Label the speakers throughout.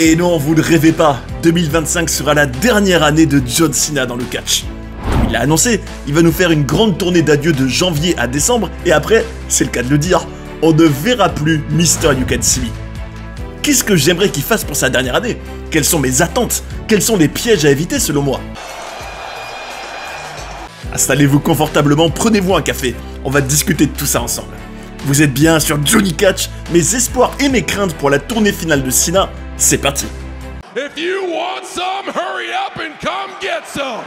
Speaker 1: Et non, vous ne rêvez pas, 2025 sera la dernière année de John Cena dans le catch. Comme il l'a annoncé, il va nous faire une grande tournée d'adieu de janvier à décembre, et après, c'est le cas de le dire, on ne verra plus Mr. You Can See Me. Qu'est-ce que j'aimerais qu'il fasse pour sa dernière année? Quelles sont mes attentes? Quels sont les pièges à éviter selon moi? Installez-vous confortablement, prenez-vous un café, on va discuter de tout ça ensemble. Vous êtes bien sur Johnny Catch, mes espoirs et mes craintes pour la tournée finale de Cena, c'est parti.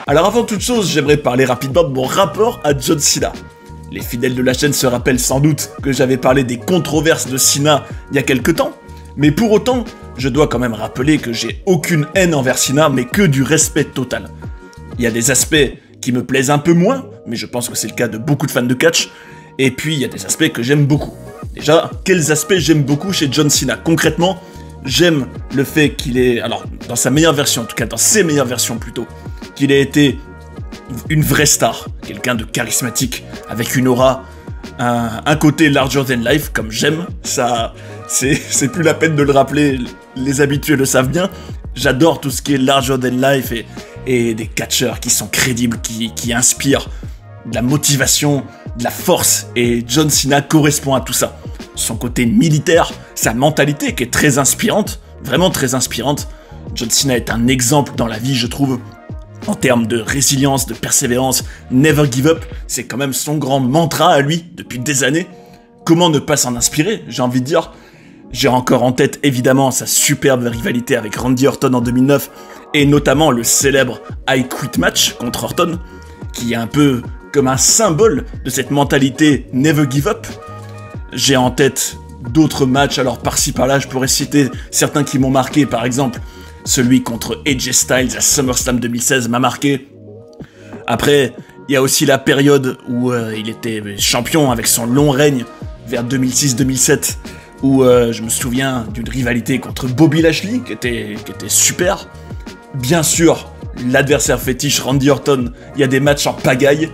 Speaker 1: Alors avant toute chose, j'aimerais parler rapidement de mon rapport à John Cena. Les fidèles de la chaîne se rappellent sans doute que j'avais parlé des controverses de Cena il y a quelques temps, mais pour autant, je dois quand même rappeler que j'ai aucune haine envers Cena, mais que du respect total. Il y a des aspects qui me plaisent un peu moins, mais je pense que c'est le cas de beaucoup de fans de catch, et puis il y a des aspects que j'aime beaucoup. Déjà, quels aspects j'aime beaucoup chez John Cena? Concrètement, j'aime le fait qu'il ait, alors dans sa meilleure version, en tout cas dans ses meilleures versions plutôt, qu'il ait été une vraie star, quelqu'un de charismatique, avec une aura, un côté larger than life, comme j'aime, ça, c'est plus la peine de le rappeler, les habitués le savent bien, j'adore tout ce qui est larger than life et des catcheurs qui sont crédibles, qui inspirent de la motivation, de la force, et John Cena correspond à tout ça. Son côté militaire, sa mentalité qui est très inspirante, vraiment très inspirante. John Cena est un exemple dans la vie, je trouve, en termes de résilience, de persévérance, never give up, c'est quand même son grand mantra à lui, depuis des années. Comment ne pas s'en inspirer, j'ai envie de dire. J'ai encore en tête, évidemment, sa superbe rivalité avec Randy Orton en 2009, et notamment le célèbre I Quit match contre Orton, qui est un peu comme un symbole de cette mentalité never give up. J'ai en tête d'autres matchs, alors par-ci par-là, je pourrais citer certains qui m'ont marqué, par exemple, celui contre AJ Styles à SummerSlam 2016 m'a marqué. Après, il y a aussi la période où il était champion avec son long règne, vers 2006-2007, où je me souviens d'une rivalité contre Bobby Lashley, qui était super. Bien sûr, l'adversaire fétiche Randy Orton, il y a des matchs en pagaille.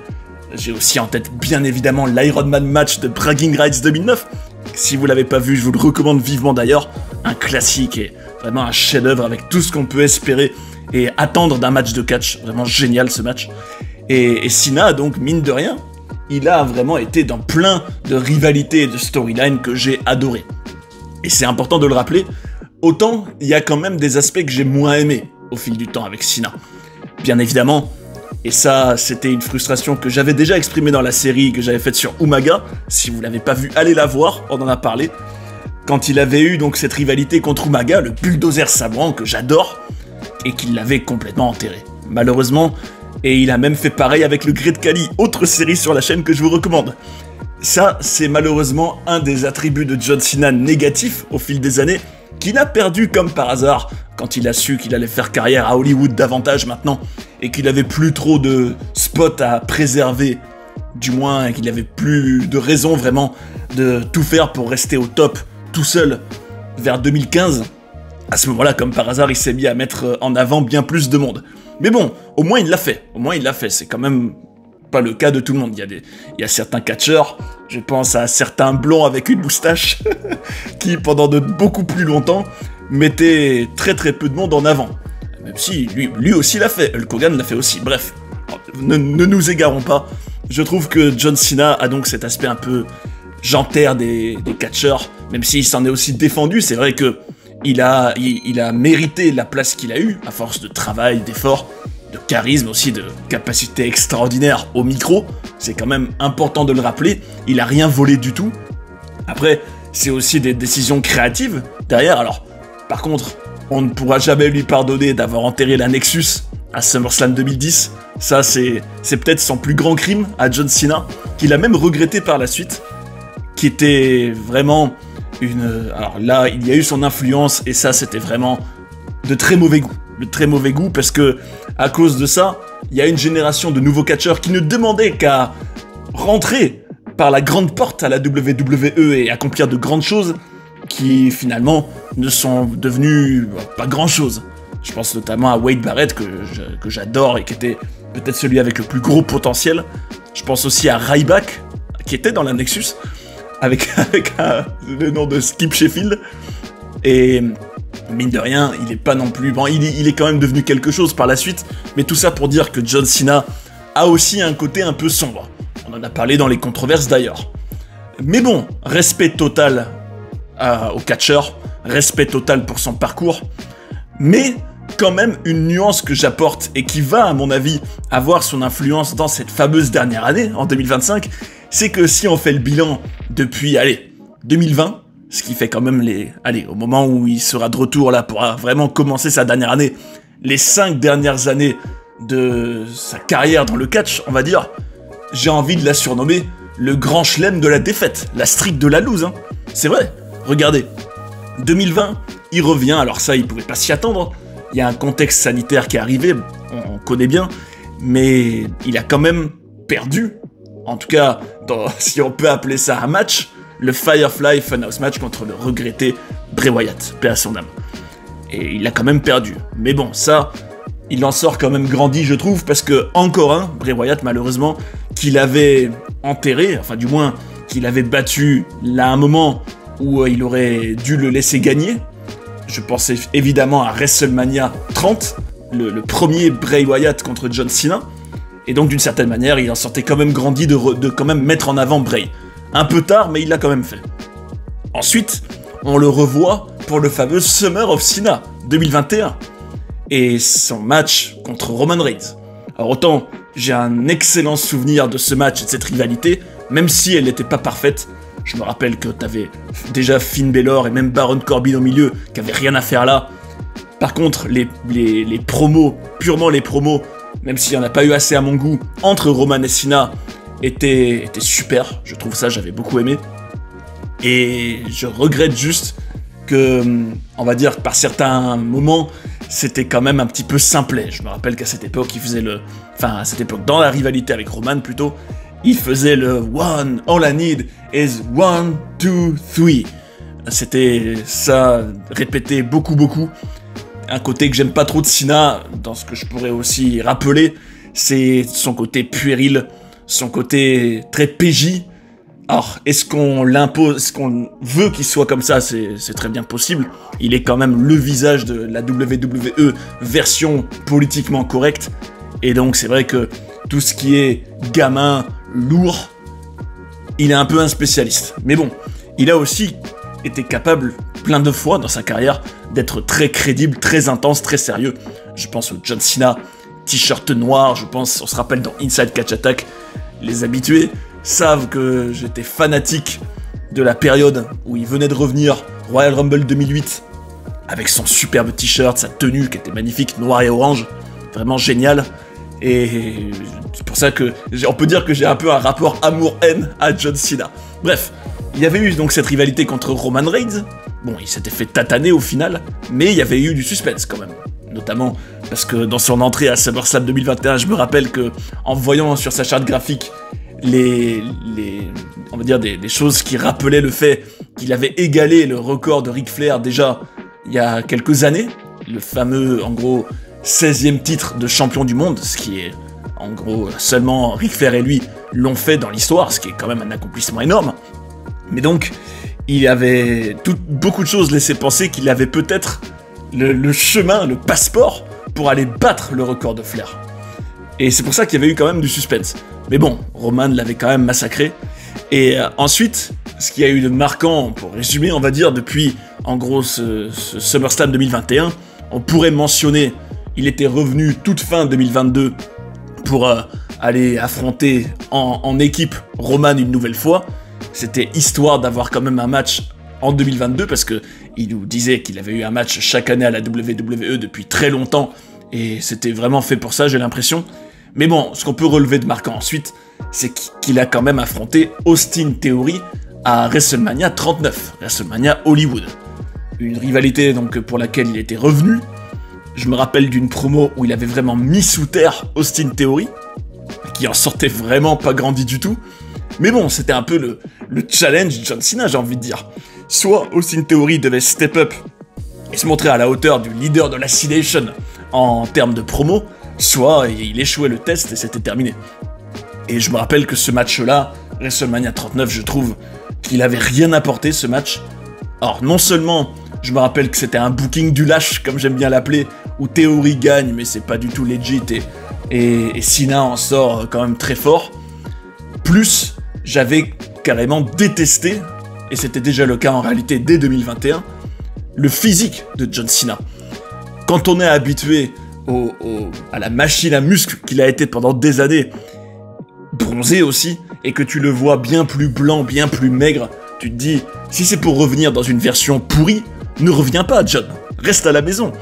Speaker 1: J'ai aussi en tête, bien évidemment, l'Iron Man match de Bragging Rights 2009. Si vous l'avez pas vu, je vous le recommande vivement d'ailleurs. Un classique et vraiment un chef-d'œuvre avec tout ce qu'on peut espérer et attendre d'un match de catch. Vraiment génial ce match. Et Cena, donc, mine de rien, il a vraiment été dans plein de rivalités et de storylines que j'ai adoré. Et c'est important de le rappeler, autant il y a quand même des aspects que j'ai moins aimés au fil du temps avec Cena. Bien évidemment, et ça, c'était une frustration que j'avais déjà exprimée dans la série que j'avais faite sur Umaga. Si vous l'avez pas vu, allez la voir, on en a parlé. Quand il avait eu donc cette rivalité contre Umaga, le bulldozer sabrant que j'adore, et qu'il l'avait complètement enterré. Malheureusement, et il a même fait pareil avec le Great Khali, autre série sur la chaîne que je vous recommande. Ça, c'est malheureusement un des attributs de John Cena négatifs au fil des années, qu'il a perdu comme par hasard quand il a su qu'il allait faire carrière à Hollywood davantage maintenant, et qu'il avait plus trop de spots à préserver, du moins, et qu'il avait plus de raison vraiment de tout faire pour rester au top tout seul vers 2015. À ce moment-là, comme par hasard, il s'est mis à mettre en avant bien plus de monde. Mais bon, au moins il l'a fait, c'est quand même pas le cas de tout le monde. Il y a certains catcheurs, je pense à certains blonds avec une moustache, qui pendant de beaucoup plus longtemps mettaient très peu de monde en avant. Même si lui aussi l'a fait, Hulk Hogan l'a fait aussi, bref. Ne nous égarons pas. Je trouve que John Cena a donc cet aspect un peu jantaire des catcheurs, même s'il s'en est aussi défendu, c'est vrai que il a mérité la place qu'il a eue, à force de travail, d'effort, de charisme aussi, de capacité extraordinaire au micro, c'est quand même important de le rappeler, il a rien volé du tout. Après, c'est aussi des décisions créatives derrière, alors par contre, on ne pourra jamais lui pardonner d'avoir enterré la Nexus à SummerSlam 2010, ça c'est peut-être son plus grand crime à John Cena, qu'il a même regretté par la suite, qui était vraiment alors là, il y a eu son influence, et ça c'était vraiment de très mauvais goût, parce que à cause de ça, il y a une génération de nouveaux catcheurs qui ne demandaient qu'à rentrer par la grande porte à la WWE et accomplir de grandes choses, qui finalement ne sont devenus pas grand chose. Je pense notamment à Wade Barrett que j'adore et qui était peut-être celui avec le plus gros potentiel. Je pense aussi à Ryback qui était dans la Nexus avec le nom de Skip Sheffield. Et mine de rien, il est pas non plus... Bon, il est quand même devenu quelque chose par la suite, mais tout ça pour dire que John Cena a aussi un côté un peu sombre. On en a parlé dans les controverses d'ailleurs. Mais bon, respect total au catcheur, respect total pour son parcours, mais quand même une nuance que j'apporte et qui va, à mon avis, avoir son influence dans cette fameuse dernière année, en 2025, c'est que si on fait le bilan depuis, 2020, ce qui fait quand même au moment où il sera de retour là pour vraiment commencer sa dernière année, les 5 dernières années de sa carrière dans le catch, on va dire, j'ai envie de la surnommer le grand chelem de la défaite, la streak de la lose, hein. C'est vrai, regardez, 2020, il revient, alors ça, il pouvait pas s'y attendre, il y a un contexte sanitaire qui est arrivé, on connaît bien, mais il a quand même perdu, en tout cas, si on peut appeler ça un match, le Firefly Funhouse match contre le regretté Bray Wyatt, paix à son âme. Et il a quand même perdu. Mais bon, ça, il en sort quand même grandi, je trouve, parce que, encore un, Bray Wyatt, malheureusement, qu'il avait enterré, enfin du moins, qu'il avait battu là à un moment où il aurait dû le laisser gagner. Je pensais évidemment à WrestleMania 30, le premier Bray Wyatt contre John Cena, et donc d'une certaine manière, il en sortait quand même grandi de quand même mettre en avant Bray. Un peu tard, mais il l'a quand même fait. Ensuite, on le revoit pour le fameux Summer of Cena 2021, et son match contre Roman Reigns. Alors autant, j'ai un excellent souvenir de ce match et de cette rivalité, même si elle n'était pas parfaite. Je me rappelle que t'avais déjà Finn Balor et même Baron Corbin au milieu, qui avaient rien à faire là. Par contre, les promos, purement les promos, même s'il n'y en a pas eu assez à mon goût, entre Roman et Cena, étaient super. Je trouve ça, j'avais beaucoup aimé. Et je regrette juste que, on va dire, par certains moments, c'était quand même un petit peu simplet. Je me rappelle qu'à cette époque, à cette époque, dans la rivalité avec Roman plutôt, il faisait le one, all I need is 1, 2, 3. C'était ça, répété beaucoup. Un côté que j'aime pas trop de Cena, dans ce que je pourrais aussi rappeler, c'est son côté puéril, son côté très PJ. Alors, est-ce qu'on l'impose, est-ce qu'on veut qu'il soit comme ça, c'est très bien possible. Il est quand même le visage de la WWE version politiquement correcte. Et donc, c'est vrai que tout ce qui est gamin, lourd, il est un peu un spécialiste. Mais bon, il a aussi été capable, plein de fois dans sa carrière, d'être très crédible, très intense, très sérieux. Je pense au John Cena, t-shirt noir, on se rappelle dans Inside Catch Attack, les habitués savent que j'étais fanatique de la période où il venait de revenir, Royal Rumble 2008, avec son superbe t-shirt, sa tenue qui était magnifique, noir et orange, vraiment génial. Et c'est pour ça que on peut dire que j'ai un peu un rapport amour-haine à John Cena. Bref, il y avait eu donc cette rivalité contre Roman Reigns. Bon, il s'était fait tataner au final, mais il y avait eu du suspense quand même. Notamment parce que dans son entrée à SummerSlam 2021, je me rappelle que en voyant sur sa charte graphique on va dire des choses qui rappelaient le fait qu'il avait égalé le record de Ric Flair déjà il y a quelques années, le fameux en gros 16e titre de champion du monde, ce qui est en gros seulement Ric Flair et lui l'ont fait dans l'histoire, ce qui est quand même un accomplissement énorme. Mais donc il avait beaucoup de choses laissé penser qu'il avait peut-être le chemin, le passeport pour aller battre le record de Flair. Et c'est pour ça qu'il y avait eu quand même du suspense. Mais bon, Roman l'avait quand même massacré. Et ensuite, ce qu'il y a eu de marquant, pour résumer, on va dire, depuis en gros ce SummerSlam 2021, on pourrait mentionner, il était revenu toute fin 2022 pour aller affronter en équipe Roman une nouvelle fois. C'était histoire d'avoir quand même un match en 2022, parce que il nous disait qu'il avait eu un match chaque année à la WWE depuis très longtemps, et c'était vraiment fait pour ça, j'ai l'impression. Mais bon, ce qu'on peut relever de marquant ensuite, c'est qu'il a quand même affronté Austin Theory à WrestleMania 39, WrestleMania Hollywood. Une rivalité donc pour laquelle il était revenu. Je me rappelle d'une promo où il avait vraiment mis sous terre Austin Theory, qui en sortait vraiment pas grandi du tout. Mais bon, c'était un peu le challenge John Cena, j'ai envie de dire. Soit Austin Theory devait step up et se montrer à la hauteur du leader de la C-Nation en termes de promo, soit il échouait le test et c'était terminé. Et je me rappelle que ce match-là, WrestleMania 39, je trouve qu'il avait rien apporté, ce match. Alors, non seulement Je me rappelle que c'était un booking du lâche, comme j'aime bien l'appeler, où Theory gagne, mais c'est pas du tout legit, et Cena en sort quand même très fort. Plus, j'avais carrément détesté, et c'était déjà le cas en réalité dès 2021, le physique de John Cena. Quand on est habitué à la machine à muscles qu'il a été pendant des années, bronzé aussi, et que tu le vois bien plus blanc, bien plus maigre, tu te dis, si c'est pour revenir dans une version pourrie, ne reviens pas, John, reste à la maison.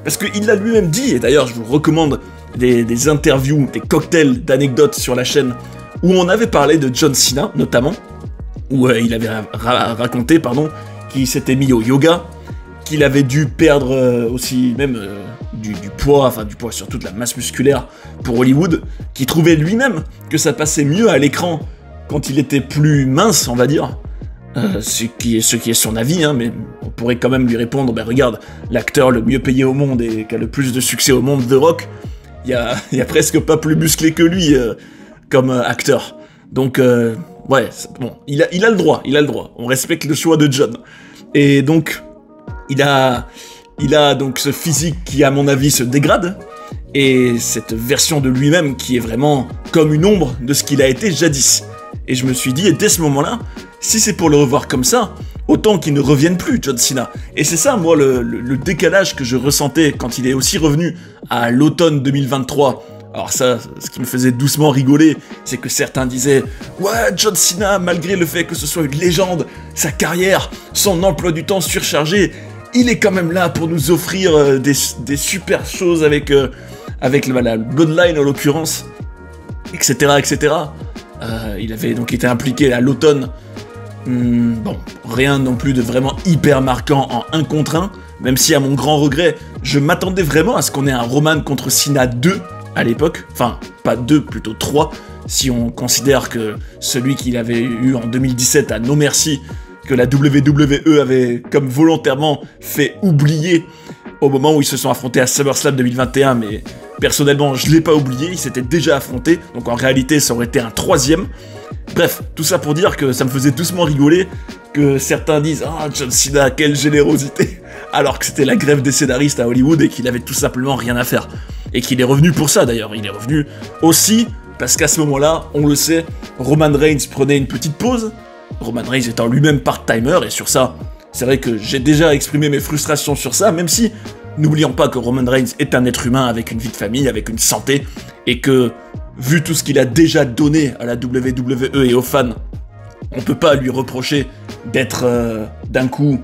Speaker 1: Parce qu'il l'a lui-même dit, et d'ailleurs je vous recommande des interviews, des cocktails d'anecdotes sur la chaîne, où on avait parlé de John Cena, notamment, où il avait raconté, qu'il s'était mis au yoga, qu'il avait dû perdre aussi même du poids, enfin du poids, surtout de la masse musculaire pour Hollywood, qu'il trouvait lui-même que ça passait mieux à l'écran quand il était plus mince, on va dire. Ce qui est son avis, hein, mais on pourrait quand même lui répondre, ben regarde, l'acteur le mieux payé au monde et qui a le plus de succès au monde, The Rock, il y a presque pas plus musclé que lui comme acteur. Donc, ouais, bon, il a le droit, on respecte le choix de John. Et donc, il a donc ce physique qui, à mon avis, se dégrade, et cette version de lui-même qui est vraiment comme une ombre de ce qu'il a été jadis. Et je me suis dit, et dès ce moment-là, si c'est pour le revoir comme ça, autant qu'il ne revienne plus, John Cena. Et c'est ça, moi, le décalage que je ressentais quand il est aussi revenu à l'automne 2023. Alors ça, ce qui me faisait doucement rigoler, c'est que certains disaient « Ouais, John Cena, malgré le fait que ce soit une légende, sa carrière, son emploi du temps surchargé, il est quand même là pour nous offrir des super choses avec la Bloodline en l'occurrence, etc. etc. » Il avait donc été impliqué à l'automne. Bon, rien non plus de vraiment hyper marquant en 1 contre 1, même si à mon grand regret, je m'attendais vraiment à ce qu'on ait un Roman contre Cena 2 à l'époque, enfin, pas 2, plutôt 3, si on considère que celui qu'il avait eu en 2017 à No Mercy, que la WWE avait comme volontairement fait oublier au moment où ils se sont affrontés à SummerSlam 2021, mais personnellement, je l'ai pas oublié, ils s'étaient déjà affrontés, donc en réalité, ça aurait été un 3e. Bref, tout ça pour dire que ça me faisait doucement rigoler que certains disent « Ah, John Cena, quelle générosité !» alors que c'était la grève des scénaristes à Hollywood et qu'il avait tout simplement rien à faire. Et qu'il est revenu pour ça d'ailleurs, il est revenu aussi parce qu'à ce moment-là, on le sait, Roman Reigns prenait une petite pause, Roman Reigns étant lui-même part-timer, et sur ça, c'est vrai que j'ai déjà exprimé mes frustrations sur ça, même si, n'oublions pas que Roman Reigns est un être humain avec une vie de famille, avec une santé, et que, vu tout ce qu'il a déjà donné à la WWE et aux fans, on peut pas lui reprocher d'être d'un coup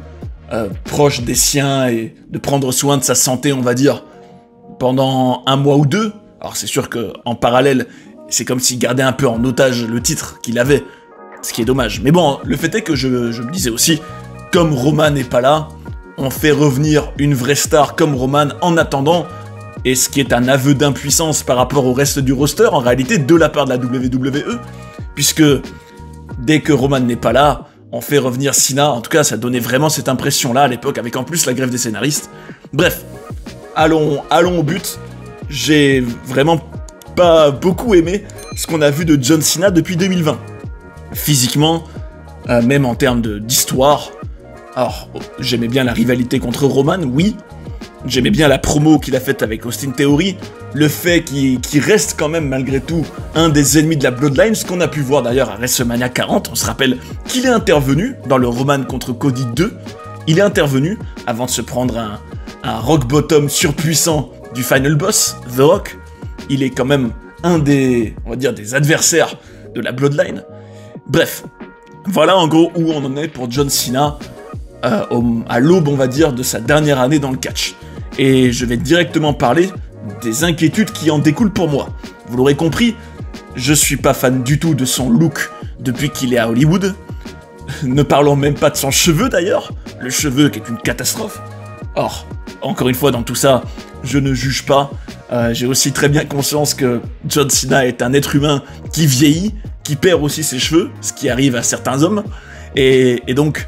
Speaker 1: proche des siens et de prendre soin de sa santé, on va dire, pendant 1 mois ou 2. Alors c'est sûr qu'en parallèle, c'est comme s'il gardait un peu en otage le titre qu'il avait, ce qui est dommage. Mais bon, le fait est que je me disais aussi, comme Roman n'est pas là, on fait revenir une vraie star comme Roman en attendant, et ce qui est un aveu d'impuissance par rapport au reste du roster, en réalité, de la part de la WWE, puisque dès que Roman n'est pas là, on fait revenir Cena. En tout cas, ça donnait vraiment cette impression-là à l'époque, avec en plus la grève des scénaristes. Bref, allons au but. J'ai vraiment pas beaucoup aimé ce qu'on a vu de John Cena depuis 2020. Physiquement, même en termes d'histoire. Alors, j'aimais bien la rivalité contre Roman, oui. J'aimais bien la promo qu'il a faite avec Austin Theory, le fait qu'il reste quand même malgré tout un des ennemis de la Bloodline, ce qu'on a pu voir d'ailleurs à WrestleMania 40, on se rappelle qu'il est intervenu dans le Roman contre Cody 2, il est intervenu avant de se prendre un rock bottom surpuissant du final boss, The Rock, il est quand même un des, on va dire, des adversaires de la Bloodline. Bref, voilà en gros où on en est pour John Cena, à l'aube, on va dire, de sa dernière année dans le catch. Et je vais directement parler des inquiétudes qui en découlent pour moi. Vous l'aurez compris, je suis pas fan du tout de son look depuis qu'il est à Hollywood. Ne parlons même pas de son cheveu d'ailleurs, le cheveu qui est une catastrophe. Or, encore une fois dans tout ça, je ne juge pas. J'ai aussi très bien conscience que John Cena est un être humain qui vieillit, qui perd aussi ses cheveux, ce qui arrive à certains hommes. Et donc,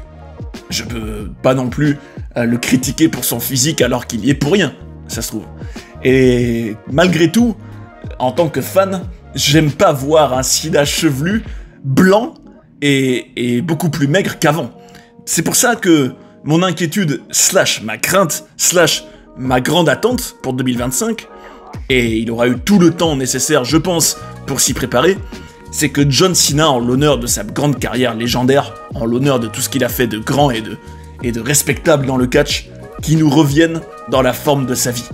Speaker 1: je peux pas non plus le critiquer pour son physique alors qu'il y est pour rien, ça se trouve. Et malgré tout, en tant que fan, j'aime pas voir un Cena chevelu, blanc et beaucoup plus maigre qu'avant. C'est pour ça que mon inquiétude, slash ma crainte, slash ma grande attente pour 2025, et il aura eu tout le temps nécessaire, je pense, pour s'y préparer, c'est que John Cena, en l'honneur de sa grande carrière légendaire, en l'honneur de tout ce qu'il a fait de grand et de respectable dans le catch, qui nous revienne dans la forme de sa vie.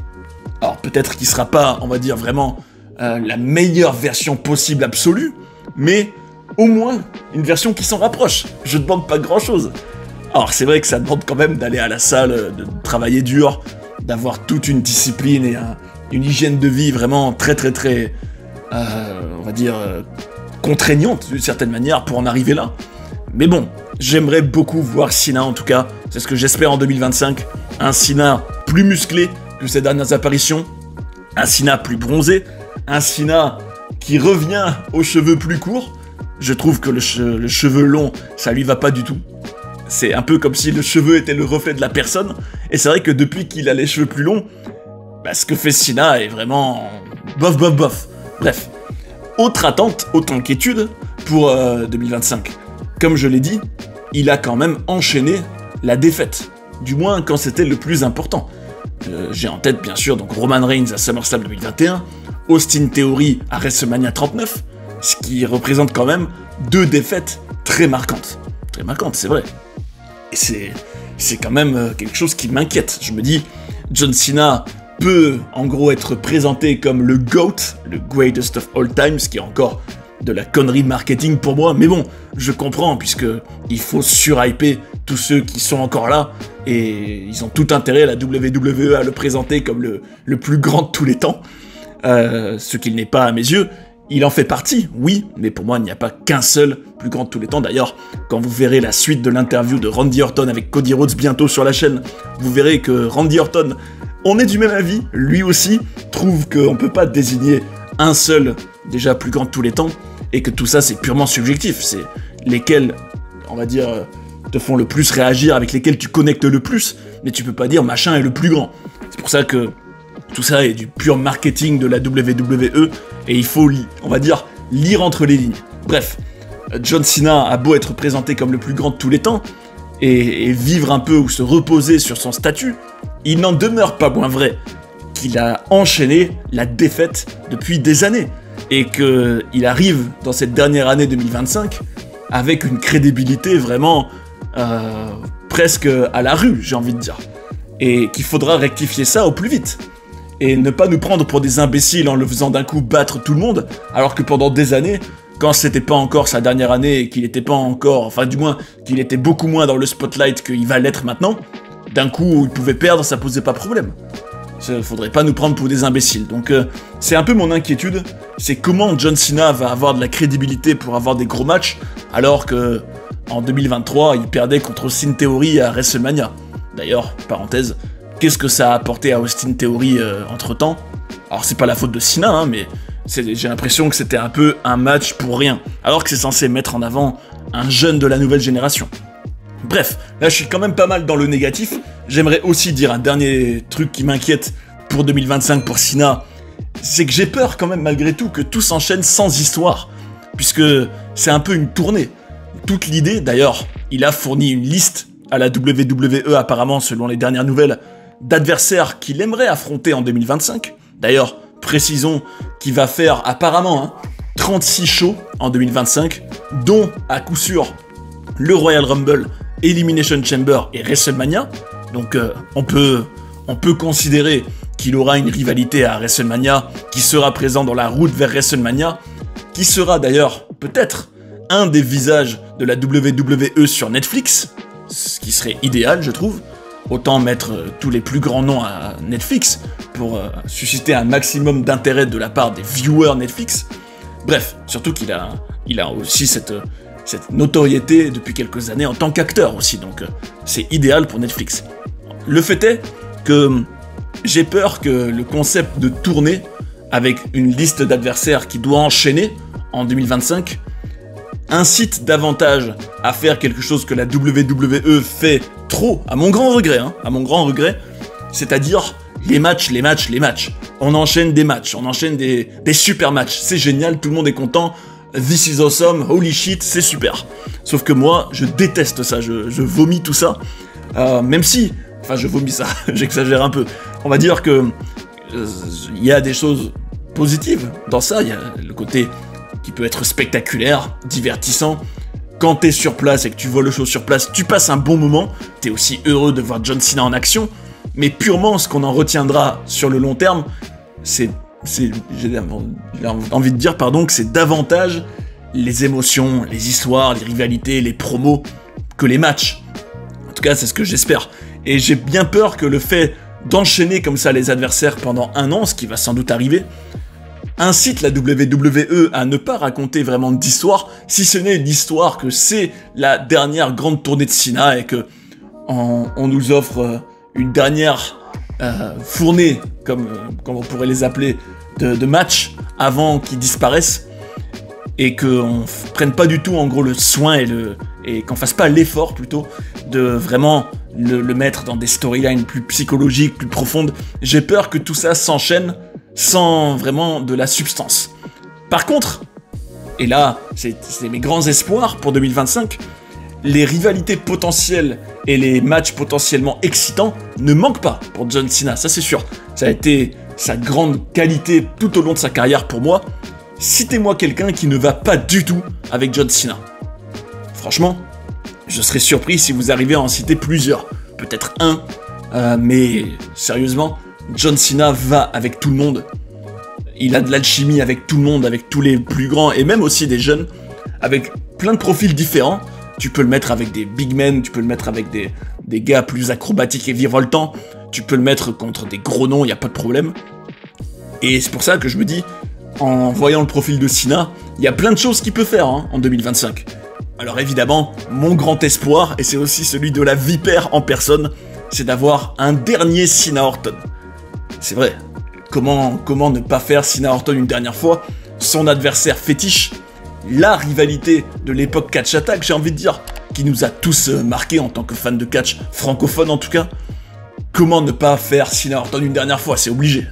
Speaker 1: Alors peut-être qu'il sera pas, on va dire vraiment, la meilleure version possible absolue, mais au moins une version qui s'en rapproche. Je ne demande pas grand-chose. Alors c'est vrai que ça demande quand même d'aller à la salle, de travailler dur, d'avoir toute une discipline et une hygiène de vie vraiment très, on va dire, contraignante d'une certaine manière pour en arriver là. Mais bon, j'aimerais beaucoup voir Cena en tout cas, c'est ce que j'espère en 2025, un Cena plus musclé que ses dernières apparitions, un Cena plus bronzé, un Cena qui revient aux cheveux plus courts. Je trouve que le cheveu long, ça lui va pas du tout. C'est un peu comme si le cheveu était le reflet de la personne, et c'est vrai que depuis qu'il a les cheveux plus longs, bah, ce que fait Cena est vraiment bof bof bof. Bref, autre attente, autre inquiétude pour 2025. Comme je l'ai dit, il a quand même enchaîné la défaite, du moins quand c'était le plus important. J'ai en tête bien sûr donc Roman Reigns à SummerSlam 2021, Austin Theory à WrestleMania 39, ce qui représente quand même 2 défaites très marquantes. Très marquantes, c'est vrai. Et c'est quand même quelque chose qui m'inquiète. Je me dis, John Cena peut en gros être présenté comme le GOAT, le Greatest of All Time, ce qui est encore de la connerie de marketing pour moi, mais bon, je comprends, puisque il faut surhyper tous ceux qui sont encore là, et ils ont tout intérêt, la WWE, à le présenter comme le plus grand de tous les temps, ce qu'il n'est pas à mes yeux. Il en fait partie, oui, mais pour moi, il n'y a pas qu'un seul plus grand de tous les temps. D'ailleurs, quand vous verrez la suite de l'interview de Randy Orton avec Cody Rhodes bientôt sur la chaîne, vous verrez que Randy Orton, on est du même avis, lui aussi, trouve qu'on peut pas désigner un seul, déjà plus grand de tous les temps, et que tout ça, c'est purement subjectif. C'est lesquels, on va dire, te font le plus réagir, avec lesquels tu connectes le plus, mais tu peux pas dire machin est le plus grand. C'est pour ça que tout ça est du pur marketing de la WWE, et il faut, on va dire, lire entre les lignes. Bref, John Cena a beau être présenté comme le plus grand de tous les temps, et vivre un peu ou se reposer sur son statut, il n'en demeure pas moins vrai qu'il a enchaîné la défaite depuis des années, et qu'il arrive dans cette dernière année 2025 avec une crédibilité vraiment presque à la rue, j'ai envie de dire, et qu'il faudra rectifier ça au plus vite. Et ne pas nous prendre pour des imbéciles en le faisant d'un coup battre tout le monde, alors que pendant des années, quand c'était pas encore sa dernière année et qu'il était pas encore, enfin du moins, qu'il était beaucoup moins dans le spotlight qu'il va l'être maintenant, d'un coup il pouvait perdre, ça posait pas problème. Faudrait pas nous prendre pour des imbéciles. Donc c'est un peu mon inquiétude, c'est comment John Cena va avoir de la crédibilité pour avoir des gros matchs, alors que en 2023, il perdait contre Austin Theory à WrestleMania. D'ailleurs, parenthèse, qu'est-ce que ça a apporté à Austin Theory entre-temps? Alors c'est pas la faute de Cena, hein, mais j'ai l'impression que c'était un peu un match pour rien, alors que c'est censé mettre en avant un jeune de la nouvelle génération. Bref, là je suis quand même pas mal dans le négatif. J'aimerais aussi dire un dernier truc qui m'inquiète pour 2025 pour Cena, c'est que j'ai peur quand même malgré tout que tout s'enchaîne sans histoire, puisque c'est un peu une tournée. Toute l'idée, d'ailleurs, il a fourni une liste à la WWE apparemment selon les dernières nouvelles, d'adversaires qu'il aimerait affronter en 2025. D'ailleurs, précisons qu'il va faire apparemment 36 shows en 2025, dont à coup sûr le Royal Rumble, Elimination Chamber et WrestleMania. Donc on peut considérer qu'il aura une rivalité à WrestleMania, qui sera présent dans la route vers WrestleMania, qui sera d'ailleurs peut-être un des visages de la WWE sur Netflix, ce qui serait idéal je trouve. Autant mettre tous les plus grands noms à Netflix pour susciter un maximum d'intérêt de la part des viewers Netflix. Bref, surtout qu'il a aussi cette notoriété depuis quelques années en tant qu'acteur aussi, donc c'est idéal pour Netflix. Le fait est que j'ai peur que le concept de tournée avec une liste d'adversaires qui doit enchaîner en 2025 incite davantage à faire quelque chose que la WWE fait trop, à mon grand regret, c'est-à-dire les matchs. On enchaîne des matchs, on enchaîne des super matchs, c'est génial, tout le monde est content, this is awesome, holy shit, c'est super. Sauf que moi, je déteste ça, je vomis tout ça. Même si, enfin je vomis ça, j'exagère un peu. On va dire que il y a des choses positives dans ça, il y a le côté qui peut être spectaculaire, divertissant. Quand t'es sur place et que tu vois le show sur place, tu passes un bon moment, t'es aussi heureux de voir John Cena en action, mais purement ce qu'on en retiendra sur le long terme, j'ai envie de dire que c'est davantage les émotions, les histoires, les rivalités, les promos, que les matchs. En tout cas, c'est ce que j'espère. Et j'ai bien peur que le fait d'enchaîner comme ça les adversaires pendant un an, ce qui va sans doute arriver, incite la WWE à ne pas raconter vraiment d'histoire, si ce n'est l'histoire que c'est la dernière grande tournée de Cena et que on nous offre une dernière fournée, comme on pourrait les appeler, de matchs avant qu'ils disparaissent, et qu'on prenne pas du tout en gros le soin et qu'on fasse pas l'effort plutôt de vraiment le mettre dans des storylines plus psychologiques, plus profondes. J'ai peur que tout ça s'enchaîne sans vraiment de la substance. Par contre, et là c'est mes grands espoirs pour 2025, les rivalités potentielles et les matchs potentiellement excitants ne manquent pas pour John Cena, ça c'est sûr. Ça a été sa grande qualité tout au long de sa carrière pour moi. Citez-moi quelqu'un qui ne va pas du tout avec John Cena. Franchement, je serais surpris si vous arrivez à en citer plusieurs. Peut-être un, mais sérieusement, John Cena va avec tout le monde. Il a de l'alchimie avec tout le monde, avec tous les plus grands, et même aussi des jeunes, avec plein de profils différents. Tu peux le mettre avec des big men, tu peux le mettre avec des gars plus acrobatiques et virevoltants, tu peux le mettre contre des gros noms, il n'y a pas de problème. Et c'est pour ça que je me dis, en voyant le profil de Cena, il y a plein de choses qu'il peut faire en 2025. Alors évidemment, mon grand espoir, et c'est aussi celui de la vipère en personne, c'est d'avoir un dernier Cena Orton. C'est vrai, comment ne pas faire Cena Orton une dernière fois, son adversaire fétiche, la rivalité de l'époque Catch Attack, j'ai envie de dire, qui nous a tous marqués en tant que fans de catch, francophone en tout cas. Comment ne pas faire Cena Orton une dernière fois, c'est obligé,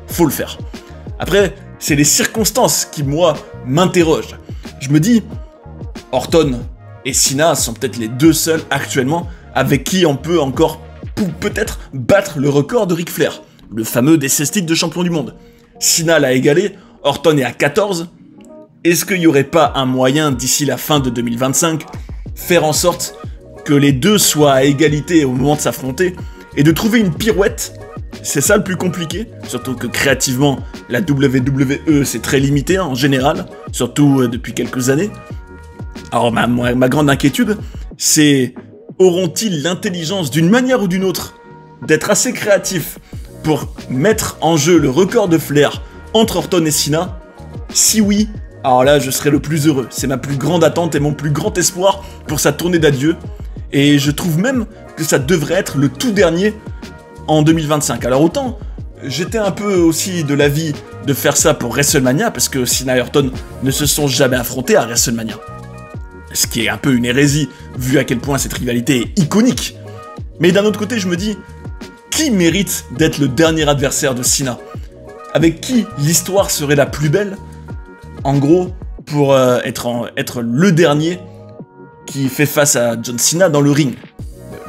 Speaker 1: faut le faire. Après, c'est les circonstances qui, moi, m'interrogent. Je me dis, Orton et Cena sont peut-être les deux seuls actuellement avec qui on peut encore peut-être battre le record de Ric Flair, le fameux des 16 titres de champion du monde. Cena l'a égalé, Orton est à 14. Est-ce qu'il n'y aurait pas un moyen d'ici la fin de 2025 faire en sorte que les deux soient à égalité au moment de s'affronter et de trouver une pirouette? C'est ça le plus compliqué, surtout que créativement, la WWE c'est très limité en général, surtout depuis quelques années. Alors ma grande inquiétude, c'est auront-ils l'intelligence d'une manière ou d'une autre d'être assez créatifs pour mettre en jeu le record de Flair entre Orton et Cena? Si oui, alors là je serai le plus heureux, c'est ma plus grande attente et mon plus grand espoir pour sa tournée d'adieu, et je trouve même que ça devrait être le tout dernier en 2025. Alors autant, j'étais un peu aussi de l'avis de faire ça pour WrestleMania, parce que Cena et Orton ne se sont jamais affrontés à WrestleMania. Ce qui est un peu une hérésie, vu à quel point cette rivalité est iconique. Mais d'un autre côté, je me dis, qui mérite d'être le dernier adversaire de Cena? Avec qui l'histoire serait la plus belle, en gros, pour être le dernier qui fait face à John Cena dans le ring?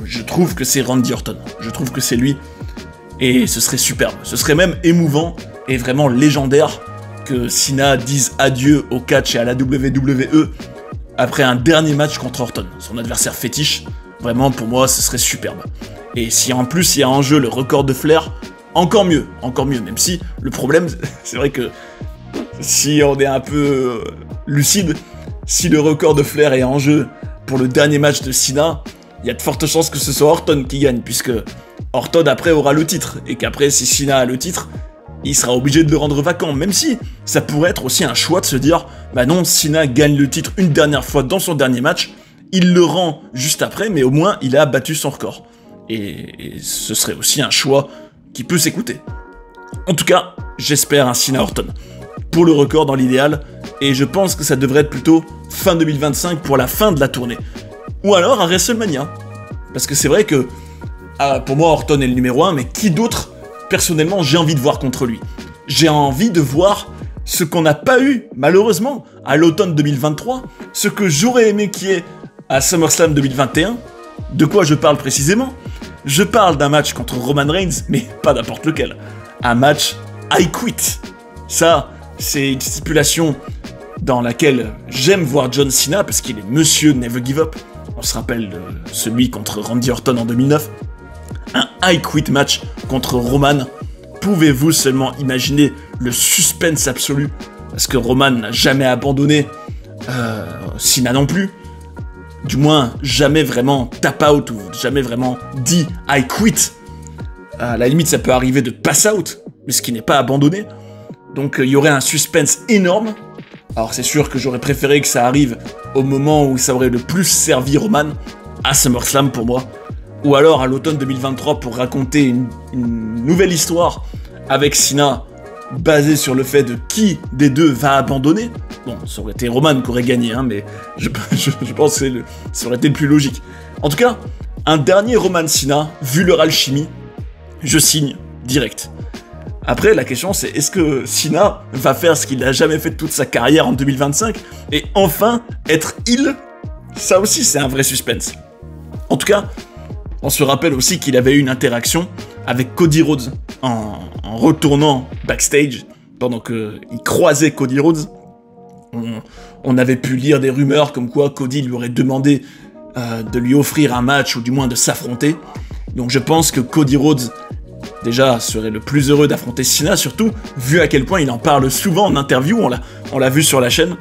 Speaker 1: Je trouve que c'est Randy Orton, je trouve que c'est lui, et ce serait superbe, ce serait même émouvant et vraiment légendaire que Cena dise adieu au catch et à la WWE après un dernier match contre Orton, son adversaire fétiche. Vraiment pour moi ce serait superbe. Et si en plus il y a en jeu le record de Flair, encore mieux, même si le problème, c'est vrai que si on est un peu lucide, si le record de Flair est en jeu pour le dernier match de Cena, il y a de fortes chances que ce soit Orton qui gagne, puisque Orton après aura le titre, et qu'après si Cena a le titre, il sera obligé de le rendre vacant, même si ça pourrait être aussi un choix de se dire, bah non, Cena gagne le titre une dernière fois dans son dernier match, il le rend juste après, mais au moins il a battu son record. Et ce serait aussi un choix qui peut s'écouter. En tout cas, j'espère un Cena Orton pour le record dans l'idéal, et je pense que ça devrait être plutôt fin 2025 pour la fin de la tournée. Ou alors à WrestleMania. Parce que c'est vrai que, pour moi, Orton est le numéro 1, mais qui d'autre, personnellement, j'ai envie de voir contre lui? J'ai envie de voir ce qu'on n'a pas eu, malheureusement, à l'automne 2023, ce que j'aurais aimé qu'il y ait à SummerSlam 2021, De quoi je parle précisément? Je parle d'un match contre Roman Reigns, mais pas n'importe lequel. Un match I Quit. Ça, c'est une stipulation dans laquelle j'aime voir John Cena, parce qu'il est Monsieur Never Give Up. On se rappelle de celui contre Randy Orton en 2009. Un I Quit match contre Roman. Pouvez-vous seulement imaginer le suspense absolu? Parce que Roman n'a jamais abandonné, Cena non plus. Du moins, jamais vraiment tap out ou jamais vraiment dit I quit. À la limite, ça peut arriver de pass out, mais ce qui n'est pas abandonné. Donc il y aurait un suspense énorme. Alors c'est sûr que j'aurais préféré que ça arrive au moment où ça aurait le plus servi Roman, à SummerSlam pour moi. Ou alors à l'automne 2023 pour raconter une nouvelle histoire avec Cena, basée sur le fait de qui des deux va abandonner. Bon, ça aurait été Roman qui aurait gagné, hein, mais je pense que ça aurait été le plus logique. En tout cas, un dernier Roman Cena, vu leur alchimie, je signe direct. Après, la question c'est, est-ce que Cena va faire ce qu'il n'a jamais fait de toute sa carrière en 2025, et enfin être heel? Ça aussi, c'est un vrai suspense. En tout cas, on se rappelle aussi qu'il avait eu une interaction avec Cody Rhodes en retournant backstage, pendant qu'il croisait Cody Rhodes. On avait pu lire des rumeurs comme quoi Cody lui aurait demandé de lui offrir un match, ou du moins de s'affronter. Donc je pense que Cody Rhodes, déjà, serait le plus heureux d'affronter Cena, surtout vu à quel point il en parle souvent en interview, on l'a vu sur la chaîne.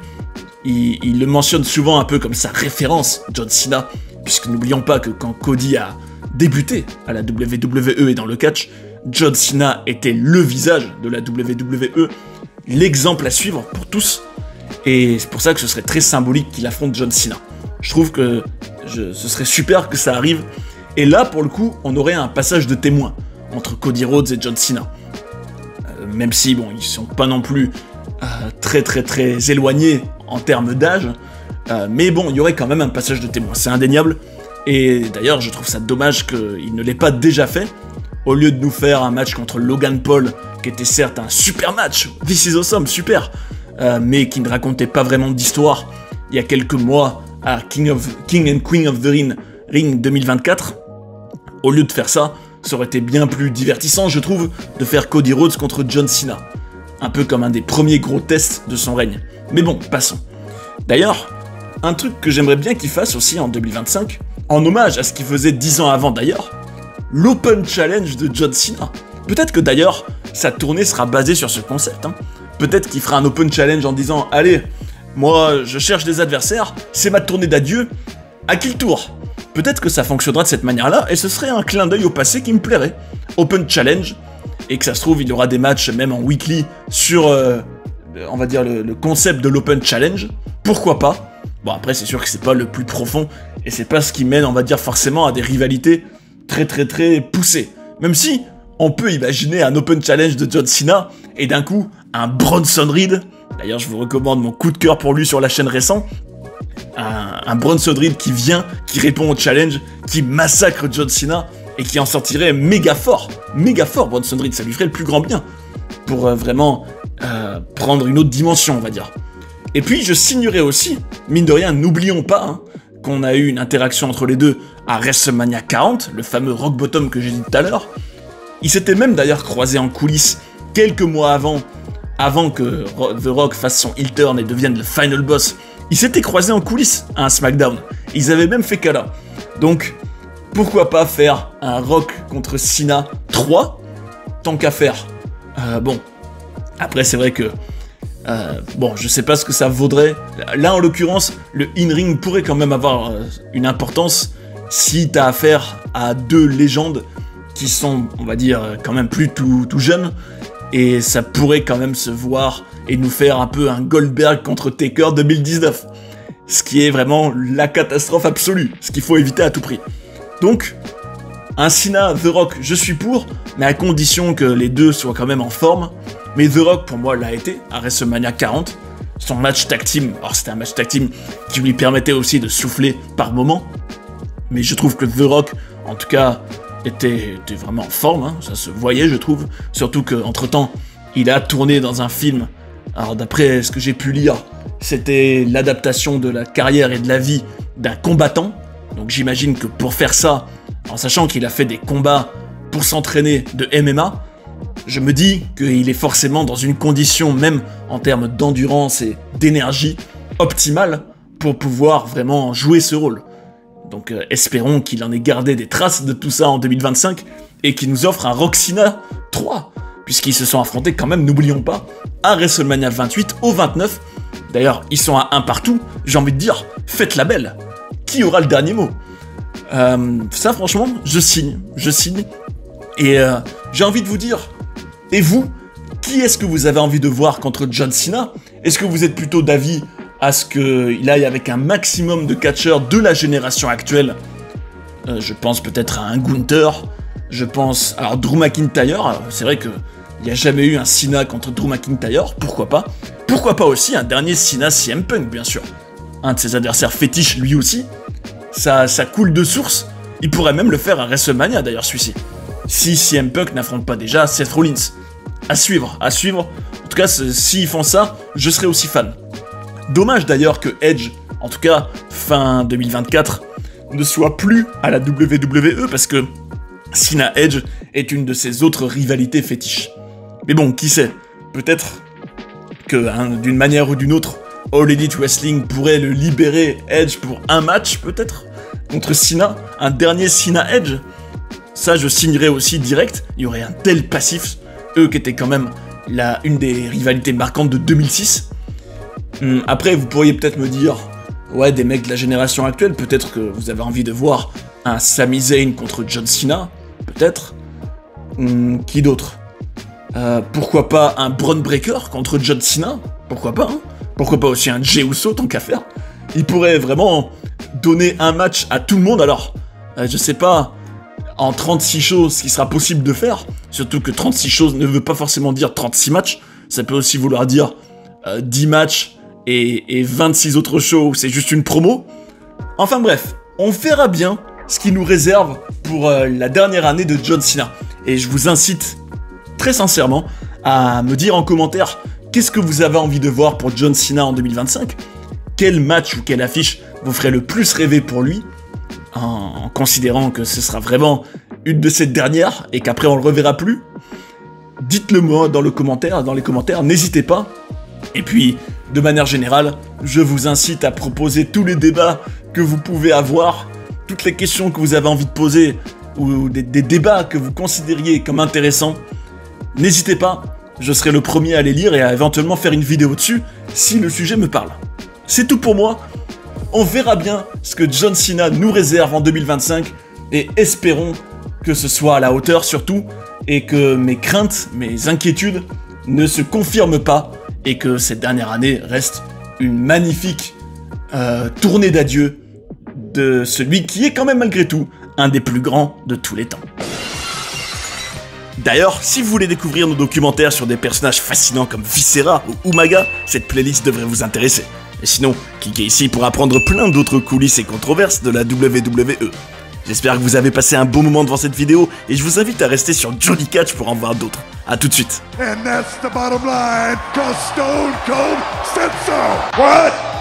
Speaker 1: Il le mentionne souvent un peu comme sa référence, John Cena, puisque n'oublions pas que quand Cody a débuté à la WWE et dans le catch, John Cena était le visage de la WWE, l'exemple à suivre pour tous, et c'est pour ça que ce serait très symbolique qu'il affronte John Cena. Je trouve que ce serait super que ça arrive, et là, pour le coup, on aurait un passage de témoin entre Cody Rhodes et John Cena. Même si, bon, ils sont pas non plus très éloignés en termes d'âge, mais bon, il y aurait quand même un passage de témoin, c'est indéniable. Et d'ailleurs, je trouve ça dommage qu'il ne l'ait pas déjà fait, au lieu de nous faire un match contre Logan Paul, qui était certes un super match, This is awesome, super, mais qui ne racontait pas vraiment d'histoire il y a quelques mois à King and Queen of the Ring 2024. Au lieu de faire ça, ça aurait été bien plus divertissant, je trouve, de faire Cody Rhodes contre John Cena. Un peu comme un des premiers gros tests de son règne. Mais bon, passons. D'ailleurs, un truc que j'aimerais bien qu'il fasse aussi en 2025, en hommage à ce qu'il faisait 10 ans avant d'ailleurs, l'Open Challenge de John Cena. Peut-être que d'ailleurs, sa tournée sera basée sur ce concept. Hein. Peut-être qu'il fera un Open Challenge en disant « Allez, moi je cherche des adversaires, c'est ma tournée d'adieu, à qui le tour ?» Peut-être que ça fonctionnera de cette manière-là, et ce serait un clin d'œil au passé qui me plairait. Open Challenge, et que ça se trouve, il y aura des matchs même en weekly sur, on va dire, le concept de l'Open Challenge. Pourquoi pas? Bon, après, c'est sûr que c'est pas le plus profond, et c'est pas ce qui mène, on va dire, forcément à des rivalités très poussées. Même si, on peut imaginer un Open Challenge de John Cena, et d'un coup, un Bronson Reed. D'ailleurs, je vous recommande mon coup de cœur pour lui sur la chaîne récent. Un Bronson Reed qui répond au challenge, qui massacre John Cena, et qui en sortirait méga fort Bronson Reed, ça lui ferait le plus grand bien, pour vraiment prendre une autre dimension, on va dire. Et puis je signerai aussi, mine de rien, n'oublions pas, hein, qu'on a eu une interaction entre les deux à WrestleMania 40, le fameux Rock Bottom que j'ai dit tout à l'heure. Ils s'étaient même d'ailleurs croisés en coulisses quelques mois avant que The Rock fasse son heel turn et devienne le final boss. Ils s'étaient croisés en coulisses à un SmackDown. Ils avaient même fait cas là. Donc, pourquoi pas faire un Rock contre Cena 3, tant qu'à faire. Bon, après c'est vrai que... bon, je sais pas ce que ça vaudrait. Là, en l'occurrence, le in-ring pourrait quand même avoir une importance si t'as affaire à deux légendes qui sont, on va dire, quand même plus tout jeunes. Et ça pourrait quand même se voir et nous faire un peu un Goldberg contre Taker 2019. Ce qui est vraiment la catastrophe absolue, ce qu'il faut éviter à tout prix. Donc, un Cena, The Rock, je suis pour, mais à condition que les deux soient quand même en forme. Mais The Rock, pour moi, l'a été, à WrestleMania 40. Son match tag team, alors c'était un match tag team qui lui permettait aussi de souffler par moment. Mais je trouve que The Rock, en tout cas, était vraiment en forme, hein, ça se voyait, je trouve. Surtout qu'entre-temps, il a tourné dans un film. Alors d'après ce que j'ai pu lire, c'était l'adaptation de la carrière et de la vie d'un combattant. Donc j'imagine que pour faire ça, en sachant qu'il a fait des combats pour s'entraîner de MMA, je me dis qu'il est forcément dans une condition, même en termes d'endurance et d'énergie, optimale pour pouvoir vraiment jouer ce rôle. Donc espérons qu'il en ait gardé des traces de tout ça en 2025 et qu'il nous offre un Rock Cena 3, puisqu'ils se sont affrontés quand même, n'oublions pas, à WrestleMania 28 au 29. D'ailleurs, ils sont à un partout, j'ai envie de dire, faites la belle. Qui aura le dernier mot? Ça franchement, je signe. Et j'ai envie de vous dire, et vous, qui est-ce que vous avez envie de voir contre John Cena? Est-ce que vous êtes plutôt d'avis à ce qu'il aille avec un maximum de catcheurs de la génération actuelle? Je pense peut-être à un Gunther, je pense... Alors Drew McIntyre, c'est vrai qu'il n'y a jamais eu un Cena contre Drew McIntyre, pourquoi pas? Pourquoi pas aussi un dernier Cena CM Punk, bien sûr. Un de ses adversaires fétiches, lui aussi. Ça coule de source. Il pourrait même le faire à WrestleMania, d'ailleurs, celui-ci. Si CM Punk n'affronte pas déjà Seth Rollins. À suivre. En tout cas, s'ils font ça, je serai aussi fan. Dommage d'ailleurs que Edge, en tout cas fin 2024, ne soit plus à la WWE, parce que Cena Edge est une de ses autres rivalités fétiches. Mais bon, qui sait, peut-être que d'une manière ou d'une autre, All Elite Wrestling pourrait le libérer Edge pour un match, peut-être, contre Cena, un dernier Cena Edge. Ça, je signerais aussi direct, il y aurait un tel passif, eux qui étaient quand même une des rivalités marquantes de 2006. Après, vous pourriez peut-être me dire, ouais, des mecs de la génération actuelle, peut-être que vous avez envie de voir un Sami Zayn contre John Cena, peut-être. Qui d'autre? Pourquoi pas un Braun Breaker contre John Cena? Pourquoi pas, hein? Pourquoi pas aussi un Jey Uso, tant qu'à faire? Il pourrait vraiment donner un match à tout le monde, alors, je sais pas, en 36 shows, ce qui sera possible de faire, surtout que 36 shows ne veut pas forcément dire 36 matchs, ça peut aussi vouloir dire 10 matchs et 26 autres shows où c'est juste une promo. Enfin bref, on verra bien ce qui nous réserve pour la dernière année de John Cena. Et je vous incite très sincèrement à me dire en commentaire qu'est-ce que vous avez envie de voir pour John Cena en 2025. Quel match ou quelle affiche vous ferait le plus rêver pour lui, en considérant que ce sera vraiment une de ces dernières et qu'après on le reverra plus. Dites-le moi dans les commentaires, n'hésitez pas. Et puis, de manière générale, je vous incite à proposer tous les débats que vous pouvez avoir, toutes les questions que vous avez envie de poser, ou des débats que vous considériez comme intéressants. N'hésitez pas, je serai le premier à les lire et à éventuellement faire une vidéo dessus, si le sujet me parle. C'est tout pour moi. On verra bien ce que John Cena nous réserve en 2025, et espérons que ce soit à la hauteur surtout, et que mes craintes, mes inquiétudes ne se confirment pas, et que cette dernière année reste une magnifique tournée d'adieu de celui qui est quand même malgré tout un des plus grands de tous les temps. D'ailleurs, si vous voulez découvrir nos documentaires sur des personnages fascinants comme Viscera ou Umaga, cette playlist devrait vous intéresser. Et sinon, cliquez ici pour apprendre plein d'autres coulisses et controverses de la WWE. J'espère que vous avez passé un bon moment devant cette vidéo et je vous invite à rester sur Johnny Catch pour en voir d'autres. A tout de suite.
Speaker 2: And that's the bottom line, 'cause Stone Cold said so. What?